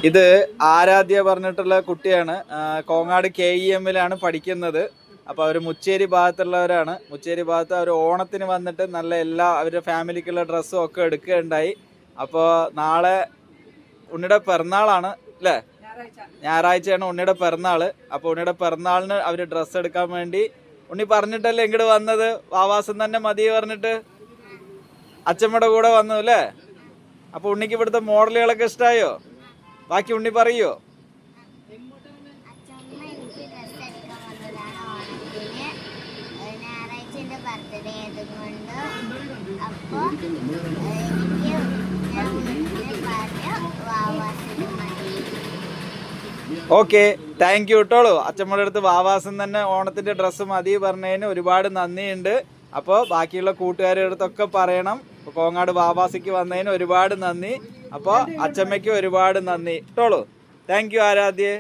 ഇത് ആരാധ്യ പറഞ്ഞിട്ടുള്ള കുട്ടിയാണ്. കോങ്ങാട് KEM-ലാണ് പഠിക്കുന്നത്. അപ്പോൾ അവർ മുച്ചേരി ഭാഗത്തുള്ളവരാണ്. മുച്ചേരി ഭാഗത്ത് അവർ ഓണത്തിന് വന്നിട്ട് നല്ല എല്ലാ അവരുടെ ഫാമിലിക്കുള്ള ഡ്രസ്സും ഒക്കെ എടുക്കുകയുണ്ടായി. അപ്പോൾ നാളെ ഉണ്ണിയുടെ പിറന്നാളാണ് അല്ലേ? ഞായറാഴ്ചയാണ് ഉണ്ണിയുടെ പിറന്നാൾ. അപ്പോൾ ഉണ്ണിയുടെ പിറന്നാളിന് അവർ ഡ്രസ്സ് എടുക്കാൻ വേണ്ടി ഉണ്ണി പറഞ്ഞിട്ടല്ലേ ഇങ്ങോട്ട് വന്നത്. വാവാസം തന്നെ മതി പറഞ്ഞിട്ട് അച്ഛമ്മയുടെ കൂടെ വന്നു അല്ലേ? അപ്പോൾ ഉണ്ണിക്ക് ഇവിടുത്തെ മോഡലുകളൊക്കെ ഇഷ്ടമായോ? ബാക്കി ഉണ്ണി പറയോ? ഓക്കെ, താങ്ക് യു കേട്ടോളൂ. അച്ഛമ്മയുടെ അടുത്ത് വാവാസം തന്നെ ഓണത്തിന്റെ ഡ്രസ്സ് മതി പറഞ്ഞതിന് ഒരുപാട് നന്ദിയുണ്ട്. അപ്പോൾ ബാക്കിയുള്ള കൂട്ടുകാരുടെ അടുത്തൊക്കെ പറയണം കോങ്ങാട് വാവാസിക്ക് വന്നതിന് ഒരുപാട് നന്ദി. അപ്പോൾ അച്ഛമ്മയ്ക്ക് ഒരുപാട് നന്ദി കേട്ടോളൂ. Thank you ആരാധ്യേ.